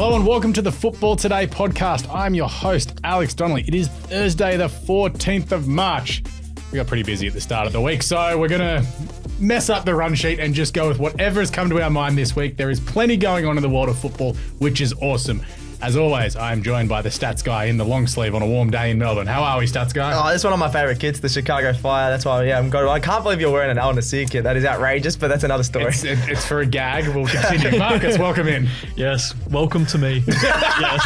Hello and welcome to the Football Today podcast. I'm your host, Alex Donnelly. It is Thursday, the 14th of March. We got pretty busy at the start of the week, so we're going to mess up the run sheet and just go with whatever has come to our mind this week. There is plenty going on in the world of football, which is awesome. As always, I am joined by the stats guy in the long sleeve on a warm day in Melbourne. How are we, stats guy? Oh, this is one of my favourite kits, the Chicago Fire. That's why, I can't believe you're wearing an Al Nassr kit. That is outrageous, but that's another story. It's for a gag. We'll continue. Marcus, welcome in. Yes, welcome to me. Yes.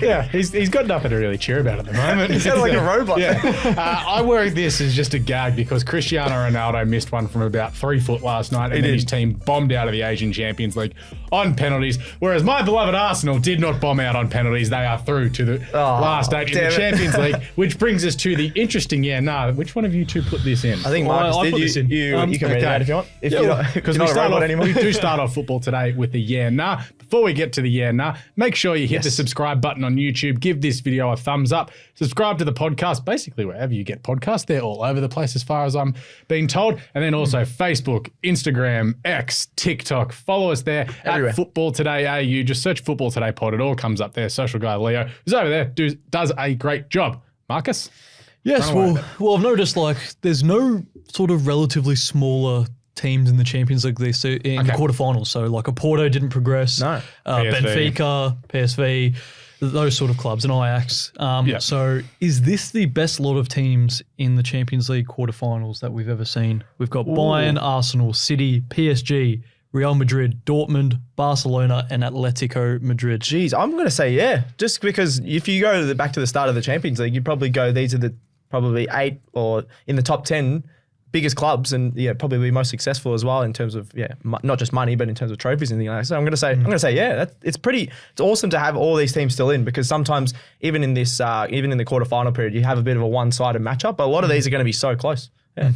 Yeah, he's got nothing to really cheer about at the moment. He sounds like a robot. Yeah. I'm wearing this as just a gag because Cristiano Ronaldo missed one from about 3 foot last night, and then his team bombed out of the Asian Champions League on penalties, whereas my beloved Arsenal did not bomb out on penalties. They are through to the last 8 in the Champions League, which brings us to the interesting Which one of you two put this in? I think Marcus did. You can read it out if you want. Because we do start off Football Today with the nah. Before we get to the nah, make sure you hit the subscribe button on YouTube. Give this video a thumbs up. Subscribe to the podcast, basically wherever you get podcasts. They're all over the place as far as I'm being told. And then also Facebook, Instagram, X, TikTok. Follow us there everywhere. At Football Today AU. Just search Football Today Pod. It all comes up there. Social guy Leo, who's over there, does a great job. Marcus? Yes, well, I've noticed there's no sort of relatively smaller teams in the Champions League this in the quarterfinals. So a Porto didn't progress. No. Benfica, PSV, those sort of clubs, and Ajax. So is this the best lot of teams in the Champions League quarterfinals that we've ever seen? We've got Bayern, Arsenal, City, PSG, Real Madrid, Dortmund, Barcelona, and Atletico Madrid. Jeez, I'm going to say yeah. Just because if you go back to the start of the Champions League, you'd probably go, these are the probably 8 or in the top 10 biggest clubs and probably most successful as well in terms of not just money but in terms of trophies and things like that. So I'm going to say yeah. It's awesome to have all these teams still in, because sometimes even in this even in the quarterfinal period you have a bit of a one-sided matchup, but a lot of these are going to be so close. Yeah.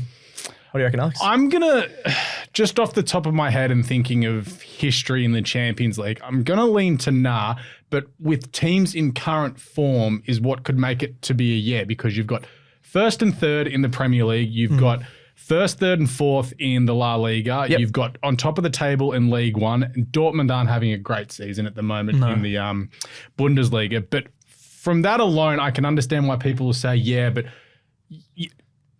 What do you reckon, Alex? I'm going to, just off the top of my head and thinking of history in the Champions League, I'm going to lean to nah, but with teams in current form is what could make it to be a yeah, because you've got first and third in the Premier League, you've got first, third and fourth in the La Liga, you've got on top of the table in League One, and Dortmund aren't having a great season at the moment in the Bundesliga. But from that alone, I can understand why people will say, yeah, but...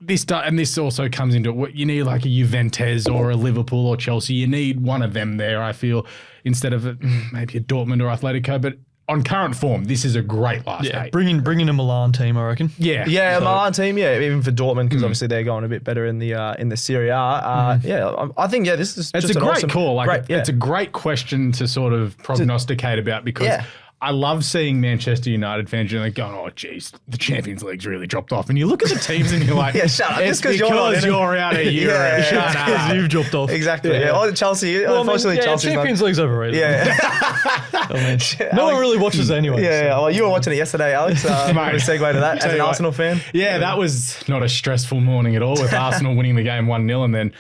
This also comes into what you need, like a Juventus or a Liverpool or Chelsea. You need one of them there, I feel, instead of maybe a Dortmund or Atletico. But on current form, this is a great last 8. Bring in a Milan team, I reckon. Yeah, a Milan team. Yeah, even for Dortmund, because obviously they're going a bit better in the Serie A. I think this is it's just a great awesome call. It's a great question to sort of prognosticate about, because. Yeah. I love seeing Manchester United fans going, oh, geez, the Champions League's really dropped off. And you look at the teams and you're like, shut up. It's because you're out of Europe. Shut up. You've dropped off. Exactly. Yeah. Or Chelsea. Unfortunately, Chelsea's Champions League's overrated. No one really watches anyway. Yeah. Well, you were watching it yesterday, Alex. Segue to that as an Arsenal fan. Yeah, that was not a stressful morning at all, with Arsenal winning the game 1-0, and then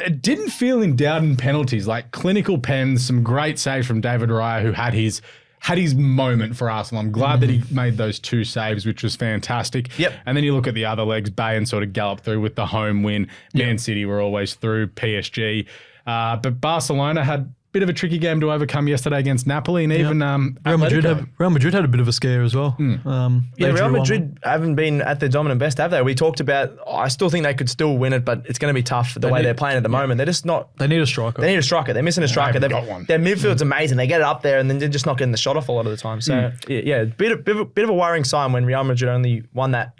it didn't feel in doubt in penalties. Clinical pens, some great saves from David Raya, who had his moment for Arsenal. I'm glad that he made those 2 saves, which was fantastic. Yep. And then you look at the other legs, Bayern sort of galloped through with the home win. Man City were always through, PSG. But Barcelona had a bit of a tricky game to overcome yesterday against Napoli, and even Real Madrid had a bit of a scare as well. Real Madrid haven't been at their dominant best, have they? We talked about, I still think they could still win it, but it's going to be tough the way they're playing at the moment. They're just not... They need a striker. They're missing a striker. They've got one. Their midfield's amazing. They get it up there and then they're just not getting the shot off a lot of the time. So, bit of a worrying sign when Real Madrid only won that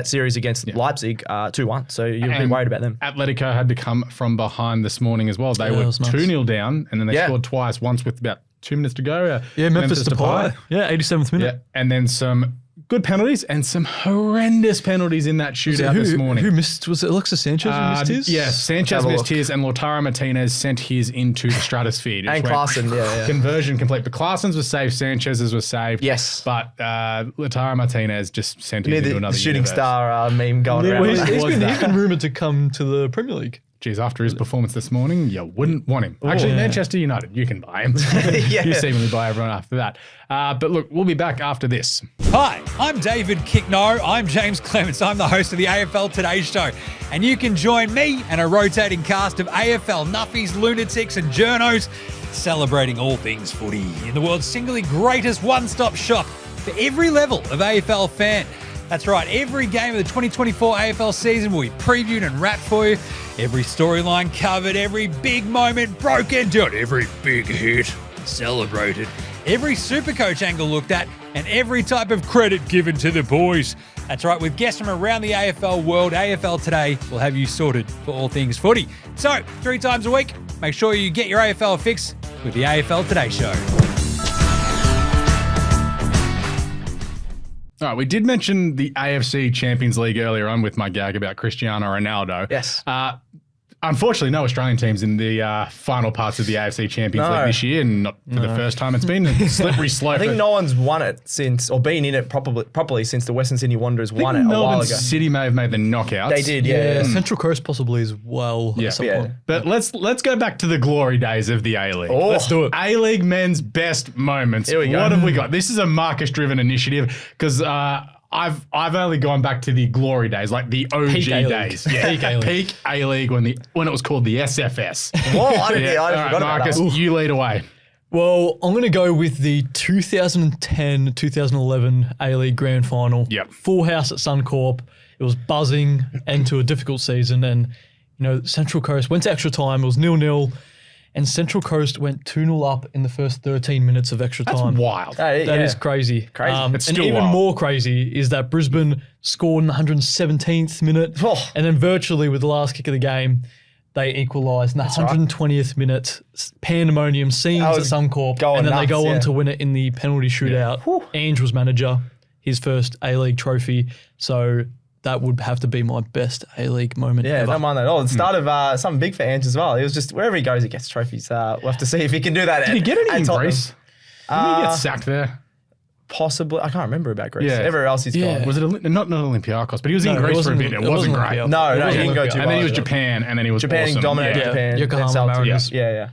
series against Leipzig 2-1. So you're a bit worried about them. Atletico had to come from behind this morning as well. They were 2-0 down, and then they scored twice, once with about 2 minutes to go. Memphis Depay. 87th minute. Yeah, and then some good penalties and some horrendous penalties in that shootout this morning. Who missed? Was it Alexis Sanchez who missed his? Yeah, Sanchez missed his, and Lautaro Martinez sent his into the stratosphere. And Klaassen, conversion complete. But Klaassen's was saved, Sanchez's was saved. Yes. But Lautaro Martinez just sent his into another shooting universe. Star meme going around. He's been rumoured to come to the Premier League. Geez, after his performance this morning, you wouldn't want him. Actually, Manchester United, you can buy him. You seemingly buy everyone after that. But look, we'll be back after this. Hi, I'm David Kickno. I'm James Clements. I'm the host of the AFL Today Show. And you can join me and a rotating cast of AFL nuffies, lunatics and journos celebrating all things footy in the world's singly greatest one-stop shop for every level of AFL fan. That's right, every game of the 2024 AFL season will be previewed and wrapped for you. Every storyline covered, every big moment broken down, every big hit celebrated, every Supercoach angle looked at, and every type of credit given to the boys. That's right, with guests from around the AFL world, AFL Today will have you sorted for all things footy. So, 3 times a week, make sure you get your AFL fix with the AFL Today Show. All right, we did mention the AFC Champions League earlier on with my gag about Cristiano Ronaldo. Yes. Unfortunately, no Australian teams in the final parts of the AFC Champions League this year, and not for the first time. It's been a slippery slope. I think no one's won it since, or been in it properly since the Western Sydney Wanderers won it a while ago. City may have made the knockouts. They did, yeah. Central Coast possibly as well. At some point. But let's go back to the glory days of the A-League. Oh. Let's do it. A-League men's best moments. Here we go. What have we got? This is a Marcus-driven initiative because I've only gone back to the glory days, like the OG Peak A-League. days. Yeah, peak A-League when it was called the SFS. Whoa, I forgot about Marcus, that. you lead away. Well, I'm going to go with the 2010-2011 A-League Grand Final. Yep. Full house at Suncorp. It was buzzing into a difficult season, and Central Coast went to extra time. It was 0-0, and Central Coast went 2-0 up in the first 13 minutes of extra That's time. wild. That is crazy. Crazy. It's And still even wild. more crazy is that Brisbane scored in the 117th minute, and then virtually with the last kick of the game, they equalised in the 120th minute. Pandemonium scenes at Suncorp, and then they go on to win it in the penalty shootout. Ange was manager, his first A-League trophy, so that would have to be my best A-League moment ever. Don't mind that at all. The start of something big for Ange as well. He was just, wherever he goes, he gets trophies. We'll have to see if he can do that. Did he get any in Tottenham. Greece? Didn't he get sacked there? Possibly. I can't remember about Greece. Yeah. Everywhere else he's gone. Was it not Olympiacos, but he was in Greece for a bit. It wasn't great. Olympiacos. No, It he wasn't didn't go Olympiacos. too And then he was well. Japan, and then he was Japan awesome. dominated Yeah. Japan. Yokohama then Celtics. Mariners. Yeah.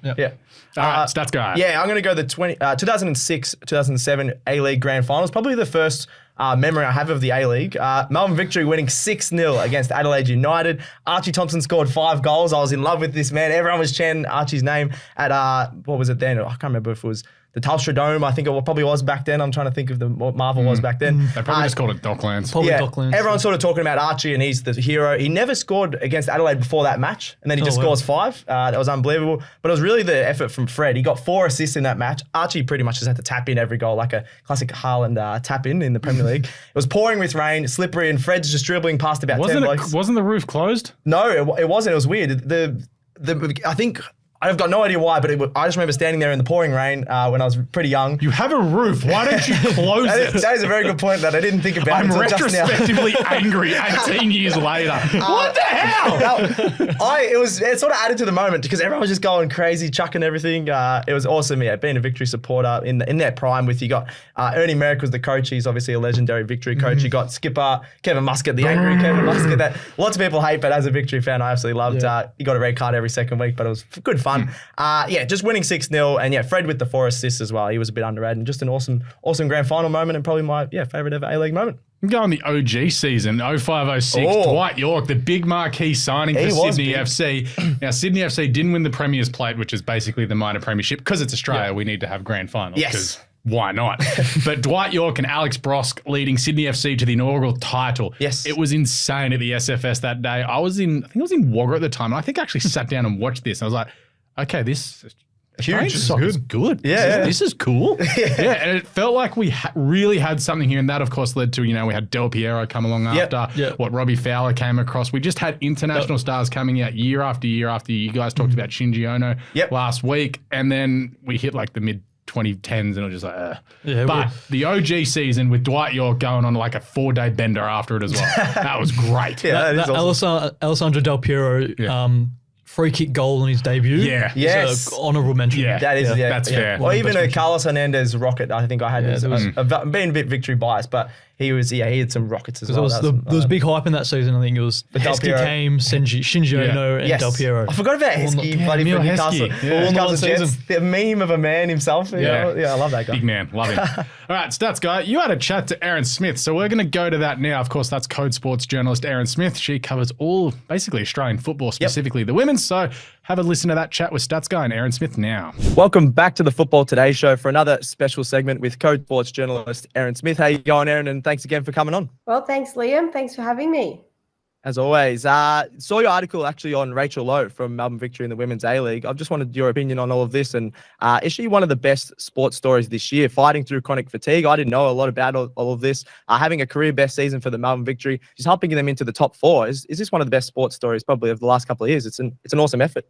All right, stats guy. Yeah, I'm going to go the 2006-2007 A-League Grand Finals. Probably the first memory I have of the A-League. Melbourne Victory winning 6-0 against Adelaide United. Archie Thompson scored 5 goals. I was in love with this man. Everyone was chanting Archie's name at, what was it then? I can't remember if it was the Telstra Dome. I think it probably was back then. I'm trying to think of what Marvel was back then. They probably just called it Docklands. Probably Docklands. Everyone's sort of talking about Archie and he's the hero. He never scored against Adelaide before that match, and then he just scores 5. That was unbelievable. But it was really the effort from Fred. He got 4 assists in that match. Archie pretty much just had to tap in every goal, like a classic Haaland tap in the Premier League. It was pouring with rain, slippery, and Fred's just dribbling past about 10 blokes. Wasn't the roof closed? No, it wasn't. It was weird. I think I've got no idea why, but I just remember standing there in the pouring rain when I was pretty young. You have a roof. Why don't you close it? That is a very good point that I didn't think about. I'm until just now. retrospectively angry 18 years later. What the hell? It sort of added to the moment because everyone was just going crazy, chucking everything. It was awesome, yeah. Being a Victory supporter in their prime with you got Ernie Merrick was the coach. He's obviously a legendary Victory coach. You got skipper Kevin Muscat, the angry Kevin Muscat that lots of people hate, but as a Victory fan, I absolutely loved. He got a red card every second week, but it was good fun. Just winning 6-0, and Fred with the 4 assists as well. He was a bit underrated, and just an awesome grand final moment, and probably my favourite ever A-League moment. Go on the OG season, 05-06, Dwight York, the big marquee signing for Sydney FC. Now, Sydney FC didn't win the Premier's Plate, which is basically the minor premiership. Because it's Australia, we need to have grand finals. Yes. Why not? But Dwight York and Alex Brosk leading Sydney FC to the inaugural title. Yes. It was insane at the SFS that day. I think I was in Wagga at the time, and I think I actually sat down and watched this. And I was like, okay, this is huge. Soccer's good. Yeah. This is cool. Yeah, and it felt like we really had something here, and that, of course, led to, we had Del Piero come along after, what Robbie Fowler came across. We just had international stars coming out year after year after year. You guys talked about Shinji Ono last week, and then we hit like the mid-2010s, and it was just like, But the OG season with Dwight York going on like a 4-day bender after it as well. That was great. That is awesome. Alessandro Del Piero, free kick goal on his debut. Yeah. Yes. Honourable mention. Yeah. That is, that's fair. Or even a Carlos Hernandez rocket, I think I had. Being a bit Victory biased, but he had some rockets as well. There was big hype in that season. I think it was Heskey came, Shinji Ono, and Del Piero. I forgot about Heskey, bloody from Newcastle. Newcastle Jets, the meme of a man himself. Yeah, I love that guy. Big man, love him. All right, Stats Guy, you had a chat to Erin Smith, so we're going to go to that now. Of course, that's Code Sports journalist Erin Smith. She covers all, basically Australian football, specifically the women's. So have a listen to that chat with Stats Guy and Erin Smith now. Welcome back to the Football Today show for another special segment with Code Sports journalist Erin Smith. How you going, Erin? And thanks again for coming on. Well, thanks, Liam. Thanks for having me. As always, saw your article actually on Rachel Lowe from Melbourne Victory in the Women's A-League. I've just wanted your opinion on all of this. And is she one of the best sports stories this year, fighting through chronic fatigue? I didn't know a lot about all of this. Having a career best season for the Melbourne Victory. She's helping them into the top 4. Is this one of the best sports stories probably of the last couple of years? It's an awesome effort.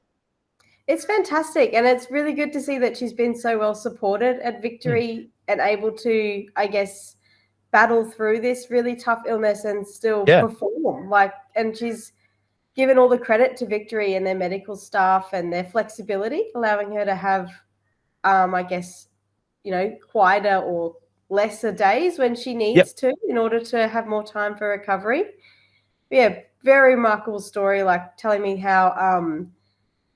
It's fantastic. And it's really good to see that she's been so well supported at Victory and able to, I guess, battle through this really tough illness and still perform. And she's given all the credit to Victory and their medical staff and their flexibility, allowing her to have, I guess, quieter or lesser days when she needs to in order to have more time for recovery. Yeah, very remarkable story, like telling me how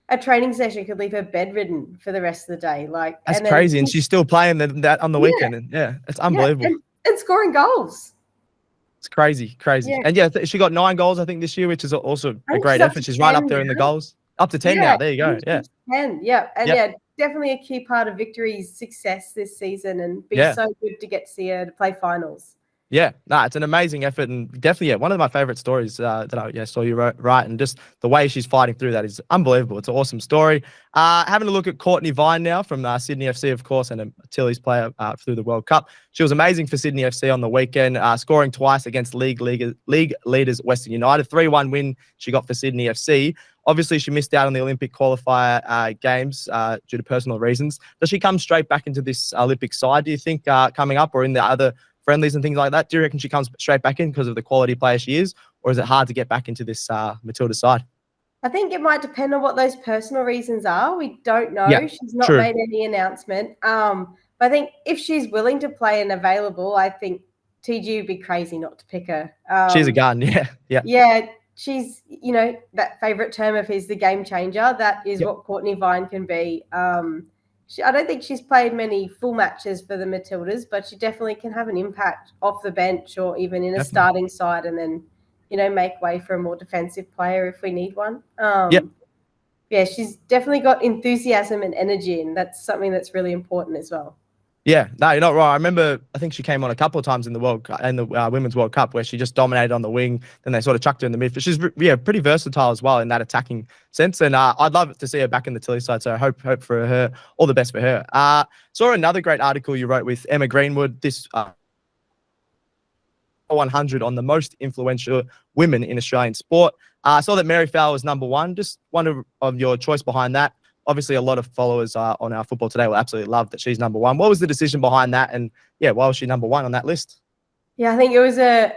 a training session could leave her bedridden for the rest of the day. That's crazy. And she's still playing that on the weekend. And it's unbelievable. And scoring goals. It's crazy. Yeah. And she got 9 goals, I think, this year, which is also a great effort. She's right up there in the goals. Up to 10 now. There you go. Yeah. 10, definitely a key part of Victory's success this season, and be so good to get to see her to play finals. Yeah, it's an amazing effort, and definitely, one of my favorite stories that I saw you write, and just the way she's fighting through that is unbelievable. It's an awesome story. Having a look at Courtney Vine now from Sydney FC, of course, and a Tilly's player through the World Cup. She was amazing for Sydney FC on the weekend, scoring twice against league leaders Western United. 3-1 win she got for Sydney FC. Obviously, she missed out on the Olympic qualifier games due to personal reasons. Does she come straight back into this Olympic side, do you think, coming up, or in the other friendlies and things like that? Do you reckon she comes straight back in because of the quality player she is, or is it hard to get back into this Matilda side? I think it might depend on what those personal reasons are. We don't know. She's not made any announcement. But I think if she's willing to play and available, I think TG would be crazy not to pick her. She's a gun, Yeah, she's, that favourite term of his, the game changer. That is what Courtney Vine can be. I don't think she's played many full matches for the Matildas, but she definitely can have an impact off the bench or even in a starting side, and then, make way for a more defensive player if we need one. She's definitely got enthusiasm and energy, and that's something that's really important as well. Yeah, no, you're not wrong. I think she came on a couple of times in the Women's World Cup where she just dominated on the wing. Then they sort of chucked her in the midfield. She's pretty versatile as well in that attacking sense. And I'd love to see her back in the Tilly side. So I hope for her, all the best for her. Saw another great article you wrote with Emma Greenwood. This 100 on the most influential women in Australian sport. I saw that Mary Fowler was number 1. Just one of your choice behind that. Obviously, a lot of followers on our Football Today will absolutely love that she's number 1. What was the decision behind that? And why was she number 1 on that list? Yeah, I think it was a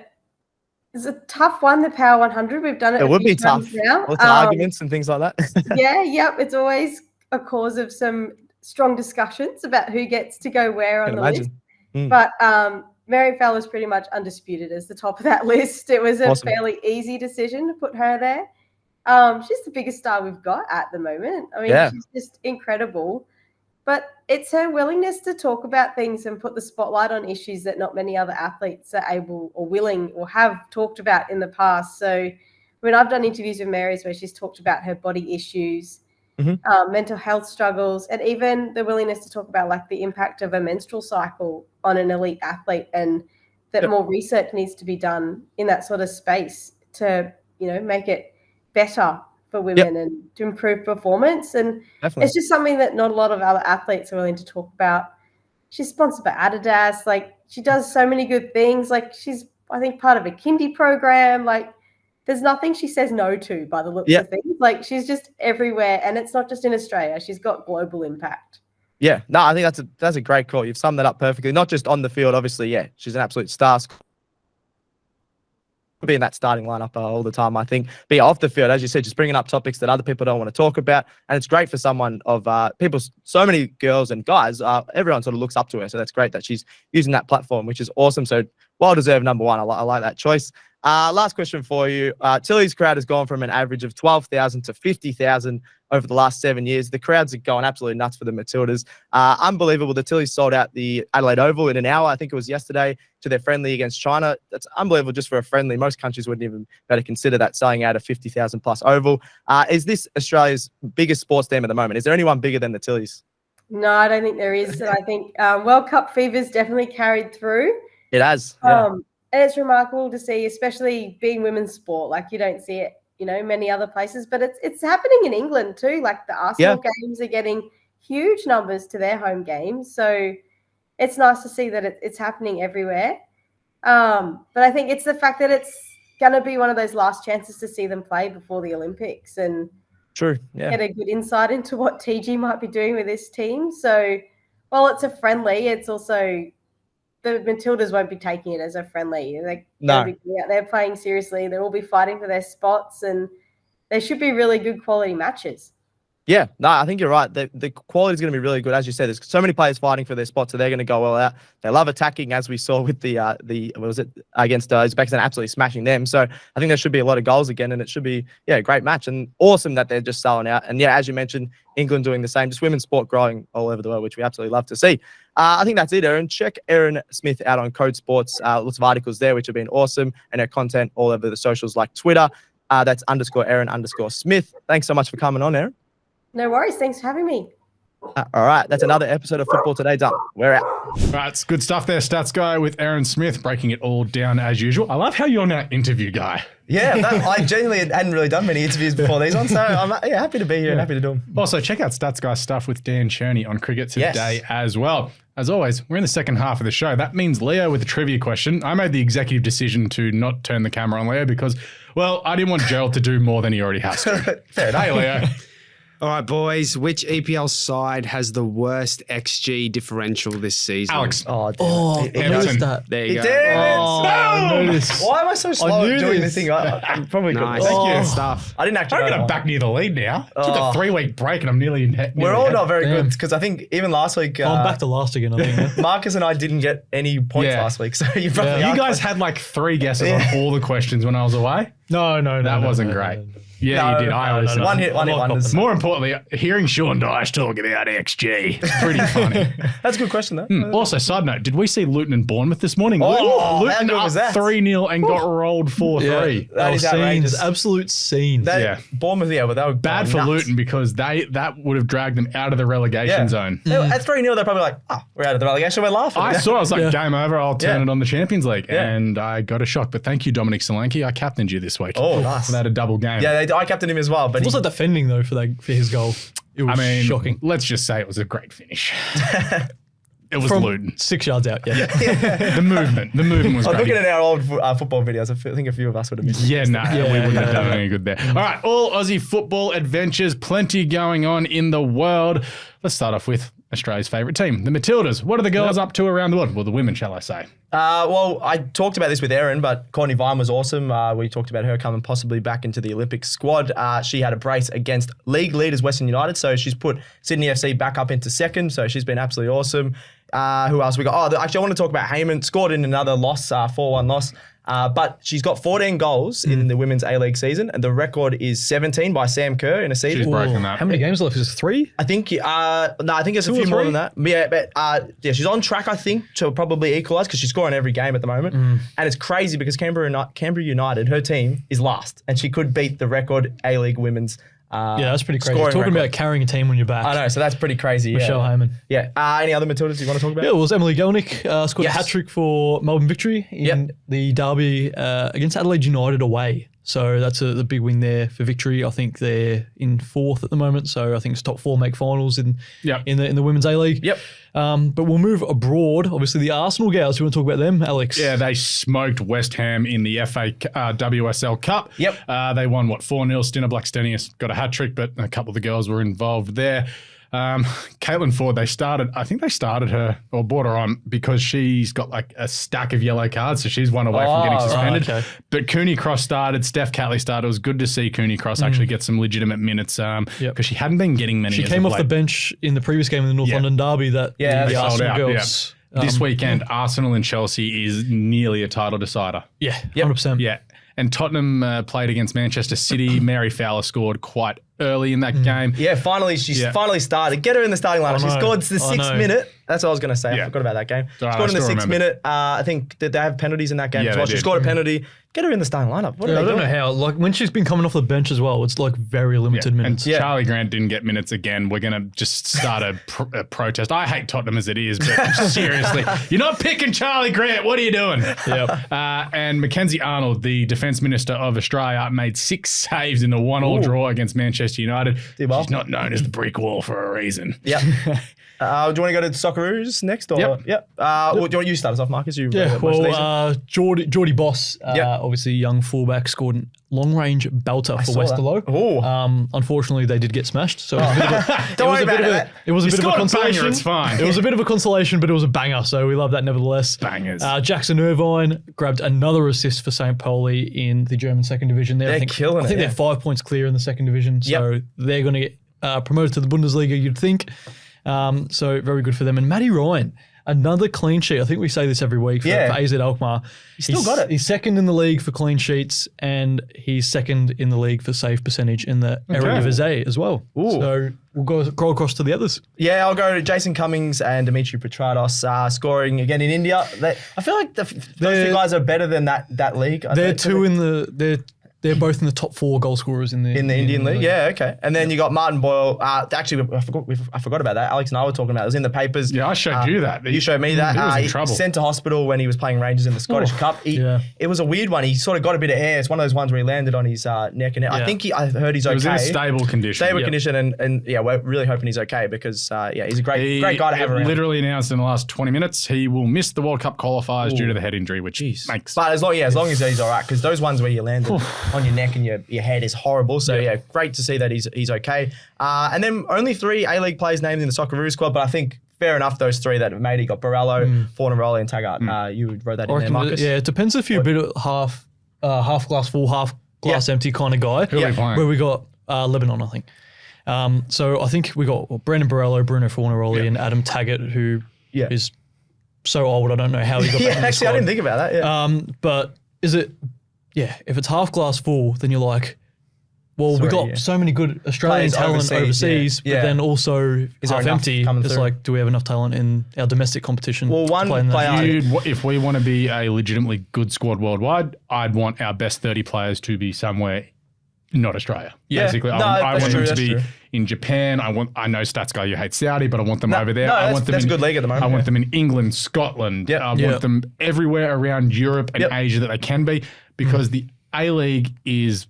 tough one, the Power 100. We've done it. It would be tough. Now. Lots of arguments and things like that. It's always a cause of some strong discussions about who gets to go where on the list. But Mary Fowler is pretty much undisputed as the top of that list. It was a fairly easy decision to put her there. She's the biggest star we've got at the moment. I mean, she's just incredible. But it's her willingness to talk about things and put the spotlight on issues that not many other athletes are able or willing or have talked about in the past. So, I've done interviews with Mary's where she's talked about her body issues, mental health struggles, and even the willingness to talk about the impact of a menstrual cycle on an elite athlete, and that more research needs to be done in that sort of space to, make it better for women and to improve performance. And it's just something that not a lot of other athletes are willing to talk about. She's sponsored by Adidas. She does so many good things. She's, I think, part of a kindy program. There's nothing she says no to by the looks of things. She's just everywhere, and it's not just in Australia. She's got global impact. Yeah, no, I think that's a great call. You've summed that up perfectly. Not just on the field, obviously. Yeah, she's an absolute star. be in that starting lineup all the time, I think. But yeah, off the field, as you said, just bringing up topics that other people don't want to talk about. And it's great for someone of people, so many girls and guys, everyone sort of looks up to her. So that's great that she's using that platform, which is awesome. So well-deserved number one. I like that choice. Last question for you. Tilly's crowd has gone from an average of 12,000 to 50,000 over the last 7 years. The crowds are going absolutely nuts for the Matildas. Unbelievable. The Tillies sold out the Adelaide Oval in an hour. I think it was yesterday to their friendly against China. That's unbelievable just for a friendly. Most countries wouldn't even better consider that selling out a 50,000 plus Oval. Is this Australia's biggest sports team at the moment? Is there anyone bigger than the Tillies? No, I don't think there is. And I think World Cup fever's definitely carried through. It has. Yeah. And it's remarkable to see, especially being women's sport. Like you don't see it, many other places, but it's happening in England too. Like the Arsenal games are getting huge numbers to their home games. So it's nice to see that it's happening everywhere. But I think it's the fact that it's going to be one of those last chances to see them play before the Olympics and get a good insight into what TG might be doing with this team. So while it's a friendly, it's also the Matildas won't be taking it as a friendly. They'll be out there playing seriously. They will be fighting for their spots, and they should be really good quality matches. Yeah, no, I think you're right. The quality is going to be really good. As you said, there's so many players fighting for their spots, so they're going to go well out. They love attacking, as we saw with the what was it, against Uzbekistan, absolutely smashing them. So I think there should be a lot of goals again, and it should be, a great match. And awesome that they're just selling out. And, as you mentioned, England doing the same, just women's sport growing all over the world, which we absolutely love to see. I think that's it, Erin. Check Erin Smith out on Code Sports. Lots of articles there, which have been awesome, and her content all over the socials like Twitter. That's _Erin_Smith. Thanks so much for coming on, Erin. No worries. Thanks for having me. All right. That's another episode of Football Today done. We're out. Right. It's good stuff there, Stats Guy, with Erin Smith, breaking it all down as usual. I love how you're now interview guy. Yeah, I genuinely hadn't really done many interviews before these ones, so I'm happy to be here and happy to do them. Also, check out Stats Guy stuff with Dan Cherney on Cricket Today as well. As always, we're in the second half of the show. That means Leo with a trivia question. I made the executive decision to not turn the camera on Leo because, well, I didn't want Gerald to do more than he already has to. Fair enough. Hey, Leo. All right, boys. Which EPL side has the worst XG differential this season? Alex. Oh, damn. I noticed that. There you go. I noticed. Why am I so slow at doing this thing? I'm probably Nice. Thank you. Good stuff. I didn't actually. I'm going to back near the lead now. Took a 3-week break and I'm nearly We're all not very good because I think even last week. I'm back to last again, I think. Marcus and I didn't get any points last week, so you probably. You guys had like 3 guesses on all the questions when I was away. No. That wasn't great. Yeah, you did. I listened. One hit wonders. More importantly, hearing Sean Dyche talk about XG. Pretty funny. That's a good question, though. Also, side note, did we see Luton and Bournemouth this morning? Oh, Luton how good up was that? 3-0 and got rolled 4-3. That is outrageous. Scenes, absolute scenes. Bournemouth, but they were bad for Luton because that would have dragged them out of the relegation zone. At 3-0, they're probably like, we're out of the relegation. We're laughing. I was like, game over. I'll turn it on the Champions League. And I got a shock. But thank you, Dominic Solanke. I captained you this week. Oh, nice. They had a double game. Yeah, I captained him as well. But also defending, though, for his goal. It was shocking. Let's just say it was a great finish. It was From Luton. 6 yards out, The movement was I'm great. looking at our old football videos. I think a few of us would have missed it. We wouldn't have done any good there. All right, all Aussie football adventures, plenty going on in the world. Let's start off with Australia's favourite team, the Matildas. What are the girls up to around the world? Well, the women, shall I say. Well, I talked about this with Erin, but Courtney Vine was awesome. We talked about her coming possibly back into the Olympic squad. She had a brace against league leaders Western United, so she's put Sydney FC back up into second, so she's been absolutely awesome. Who else we got? Actually, I want to talk about Heyman. Scored in another loss, 4-1 loss. But she's got 14 goals in the women's A-League season, and the record is 17 by Sam Kerr in a season. She's broken that. How many games left? Is it 3? I think, I think it's a few more than that. Yeah, but she's on track, I think, to probably equalise because she's scoring every game at the moment. And it's crazy because Canberra United, her team, is last, and she could beat the record A-League women's. That's pretty crazy. Talking about carrying a team on your back. I know, so that's pretty crazy. Michelle Heyman. Yeah. Any other Matildas you want to talk about? Yeah, it was Emily Gelnick scored a hat-trick for Melbourne Victory in the derby against Adelaide United away. So that's the big win there for Victory. I think they're in 4th at the moment. So I think it's top 4 make finals in the Women's A-League. Yep. But we'll move abroad. Obviously, the Arsenal gals. You want to talk about them, Alex? Yeah, they smoked West Ham in the FA WSL Cup. Yep. They won, 4-0. Stina Blackstenius got a hat-trick, but a couple of the girls were involved there. Caitlin Ford, I think they started her or brought her on because she's got like a stack of yellow cards, so she's one away from getting suspended. Okay. But Cooney Cross started, Steph Catley started. It was good to see Cooney Cross actually get some legitimate minutes because she hadn't been getting many. She came off the bench in the previous game in the North London derby that the Arsenal girls. This weekend, Arsenal and Chelsea is nearly a title decider. Yeah, 100%. Yeah. And Tottenham played against Manchester City. Mary Fowler scored quite early in that game. Yeah, finally finally started. Get her in the starting lineup. She scored the 6th minute. That's what I was going to say. I forgot about that game. Scored in the 6th minute. I think, did they have penalties in that game as well? She scored a penalty. Get her in the starting lineup. What are they doing? I don't know how. Like when she's been coming off the bench as well, it's like very limited minutes. And Charlie Grant didn't get minutes again. We're going to just start a protest. I hate Tottenham as it is, but seriously, you're not picking Charlie Grant. What are you doing? And Mackenzie Arnold, the Defence Minister of Australia, made 6 saves in the 1-1 draw against Manchester United. She's not known as the brick wall for a reason. Yep. Do you want to go to Socceroos next? Or? Yep. Well, do you want to start us off, Marcus? Geordie Boss, obviously young fullback, scored a long-range belter for Westerlo. Unfortunately, they did get smashed. So it was a bit of a consolation. It's fine. It was a bit of a consolation, but it was a banger. So we love that nevertheless. Bangers. Jackson Irvine grabbed another assist for St. Pauli in the German second division. They're killing it. I think they're 5 points clear in the second division. So they're going to get promoted to the Bundesliga, you'd think. So very good for them. And Matty Ryan, another clean sheet. I think we say this every week for AZ Alkmaar. He's still got it. He's second in the league for clean sheets, and he's second in the league for save percentage in the Eredivisie as well. Ooh. So we'll go across to the others. Yeah, I'll go to Jason Cummings and Dimitri Petrados scoring again in India. I feel like those two guys are better than that league. They're both in the top 4 goal scorers in the Indian League. Yeah, okay. And then you got Martin Boyle. Actually, I forgot about that. Alex and I were talking about it. It was in the papers. Yeah, I showed you that. You showed me that. He was in trouble. Sent to hospital when he was playing Rangers in the Scottish Cup. It was a weird one. He sort of got a bit of air. It's one of those ones where he landed on his neck and I think I heard he's okay. It was in a stable condition. And we're really hoping he's okay because he's a great guy to have around. Literally announced in the last 20 minutes he will miss the World Cup qualifiers due to the head injury, which makes. But as long as he's all right, because those ones where you landed on your neck and your head is horrible. So great to see that he's okay. And then only 3 A-League players named in the Socceroos squad, but I think fair enough, those 3 that have made it. You got Borrello, Fornaroli and Taggart. You wrote that in there, Marcus? It depends if you're a bit of half glass full, half glass empty kind of guy. Where we got Lebanon, I think. So I think we got Brendan Borrello, Bruno Fornaroli and Adam Taggart, who is so old, I don't know how he got back in the squad. I didn't think about that. But is it... Yeah, if it's half glass full, then you're like, well, we got so many good Australian talent overseas, but then also half empty. It's like, do we have enough talent in our domestic competition? Well, one player. If we want to be a legitimately good squad worldwide, I'd want our best 30 players to be somewhere not Australia. Basically, I want them to be in Japan. I know Stats guy, you hate Saudi, but I want them over there. I want them that's a good league at the moment. I want them in England, Scotland. I want them everywhere around Europe and Asia that they can be, because the A-League is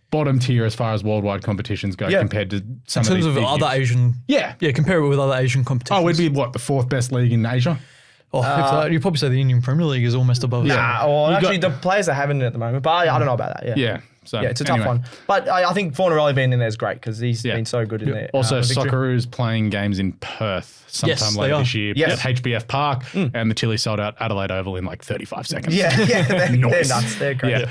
bottom tier as far as worldwide competitions go compared to some of these. In terms of other Asian. Yeah, compare it with other Asian competitions. Oh, we'd be what, the 4th best league in Asia? You'd probably say the Indian Premier League is almost above. The players are having it at the moment, but I don't know about that. Yeah. So it's a tough one. But I think Fornaroli being in there is great because he's been so good in there. Also, Socceroos playing games in Perth sometime later this year at HBF Park, and the Tilly sold out Adelaide Oval in like 35 seconds. They're nuts. They're great.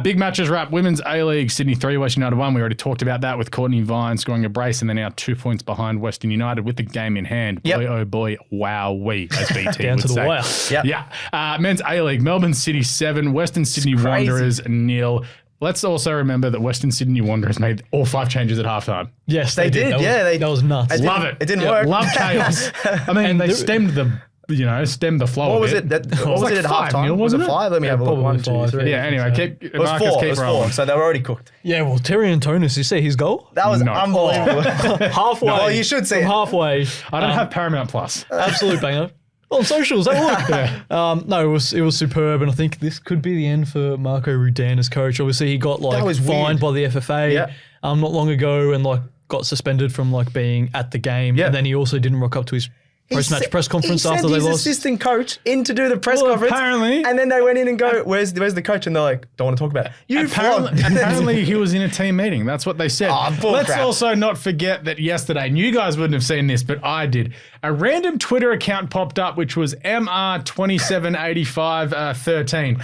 Big matches wrap. Women's A-League, Sydney 3, Western United 1. We already talked about that with Courtney Vine scoring a brace, and they're now 2 points behind Western United with the game in hand. Boy, oh boy, wow-wee, as BT down would to the say. wire. Men's A-League, Melbourne City 7, Western Sydney Wanderers 0. Let's also remember that Western Sydney Wanderers made all 5 changes at halftime. Yes, they did. That was nuts. Love it. It didn't work. Love chaos. I mean, they stemmed the flow. What was it? What was it at halftime? Was it 5? Let me have a look. 1, 2, 3. Yeah. Anyway, it was 4. So they were already cooked. Yeah. Well, Terry Antonis, you see his goal? That was unbelievable. Halfway. Well, you should see halfway. I don't have Paramount Plus. Absolute banger. On socials, have a look. No, it was superb, and I think this could be the end for Marco Rudan as coach. Obviously, he got fined by the FFA not long ago, and got suspended from being at the game. And then he also didn't rock up to his Post-match press conference after they He sent lost. his assistant coach in to do the press conference. Apparently. And then they went in and go, where's the coach? And they're like, don't want to talk about it. Apparently he was in a team meeting. That's what they said. Let's crap. also not forget that yesterday, and you guys wouldn't have seen this, but I did. A random Twitter account popped up, which was MR278513.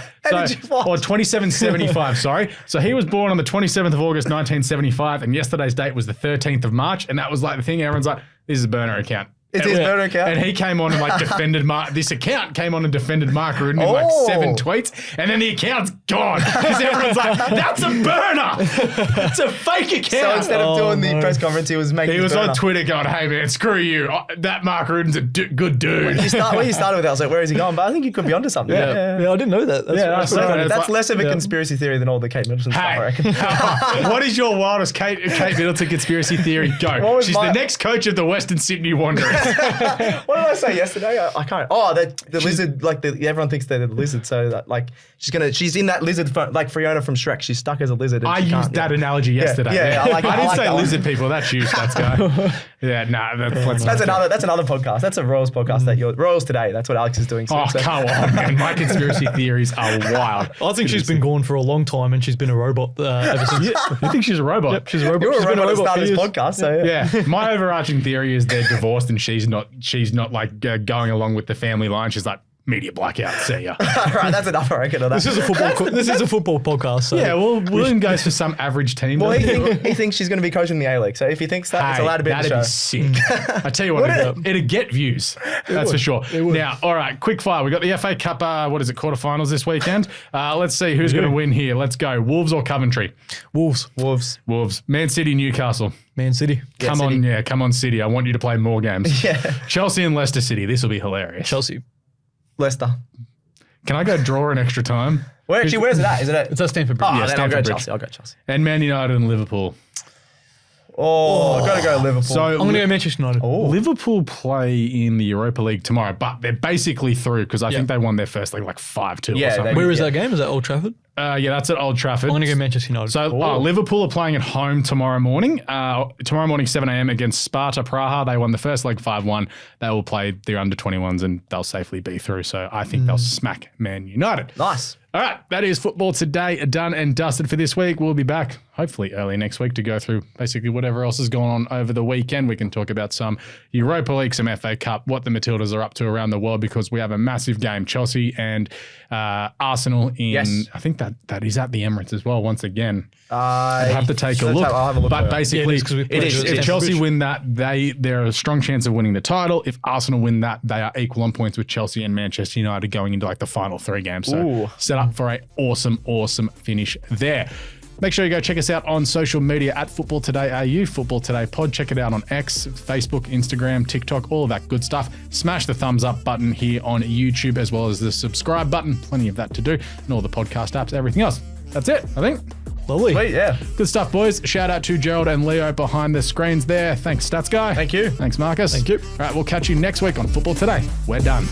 Or 2775, sorry. So he was born on the 27th of August, 1975, and yesterday's date was the 13th of March. And that was like the thing. Everyone's like, this is a burner account. It's his burner account. And he came on and like defended Mark. This account came on and defended Mark Rudin in like 7 tweets. And then the account's gone. Because everyone's like, that's a burner. It's a fake account. So instead of doing the press conference, he was making He was burner. on Twitter going, hey man, screw you. That Mark Rudin's a good dude. When you started with that, I was like, where is he going? But I think you could be onto something. Yeah, I didn't know that. That's That's less of a conspiracy theory than all the Kate Middleton stuff, I reckon. What is your wildest Kate Middleton conspiracy theory? Go. She's the next coach of the Western Sydney Wanderers. What did I say yesterday? I can't. Oh, the lizard. Like everyone thinks they're the lizard, so that like she's in that lizard like Fiona from Shrek. She's stuck as a lizard. And I used that analogy yesterday. Yeah, I didn't say that lizard people. That's you, Stats guy. Yeah, That's another podcast. That's a Royals podcast. That you're Royals today. That's what Alex is doing. Oh, come on, man. My conspiracy theories are wild. I think she's been gone for a long time and she's been a robot ever since. You think she's a robot? Yep, she's a robot. You're She's a been robot to start this for years. podcast. So Yeah. My overarching theory is they're divorced and she's not like going along with the family line. She's like, media blackout. See ya. Right, that's enough, I reckon. Of that. This is a football podcast. So. Yeah, well, William goes for some average team. Well, he thinks she's going to be coaching the A-League. So if he thinks that, it's allowed to be in the show. That'd be sick. I tell you what, it'd get views. That's for sure. Now, all right, quick fire. We got the FA Cup, quarterfinals this weekend. Let's see who's going to win here. Let's go. Wolves or Coventry? Wolves. Man City, Newcastle. Man City. Come on, City. I want you to play more games. Yeah. Chelsea and Leicester City. This will be hilarious. Chelsea. Leicester. Can I go draw in extra time? Well, actually, where's it at? Is it at? It's at Stamford Bridge. Oh, Yeah, then I'll go Stamford Bridge. Chelsea. I'll go Chelsea. And Man United and Liverpool. Oh, I've got to go Liverpool. So I'm going to go Manchester United. Liverpool play in the Europa League tomorrow, but they're basically through because I think they won their first leg like 5-2 or something. Where is that game? Is that Old Trafford? Yeah, that's at Old Trafford. I'm going to go Manchester United. So Liverpool are playing at home tomorrow morning. Tomorrow morning, 7 a.m. against Sparta Praha. They won the first leg 5-1. They will play their under-21s and they'll safely be through. So I think they'll smack Man United. Nice. All right, that is football today, done and dusted for this week. We'll be back hopefully early next week to go through basically whatever else has gone on over the weekend. We can talk about some Europa League, some FA Cup, what the Matildas are up to around the world because we have a massive game, Chelsea and Arsenal in, I think that is at the Emirates as well once again. I'd have to take a look. I'll have a look. But basically, is. if Chelsea win that, they're a strong chance of winning the title. If Arsenal win that, they are equal on points with Chelsea and Manchester United going into like the final 3 games. So set up for a awesome finish there. Make sure you go check us out on social media at Football Today AU, Football Today Pod. Check it out on X, Facebook, Instagram, TikTok, all of that good stuff. Smash the thumbs up button here on YouTube as well as the subscribe button. Plenty of that to do. And all the podcast apps, everything else. That's it, I think. Lovely. Sweet, yeah. Good stuff, boys. Shout out to Gerald and Leo behind the screens there. Thanks, Stats Guy. Thank you. Thanks, Marcus. Thank you. All right, we'll catch you next week on Football Today. We're done.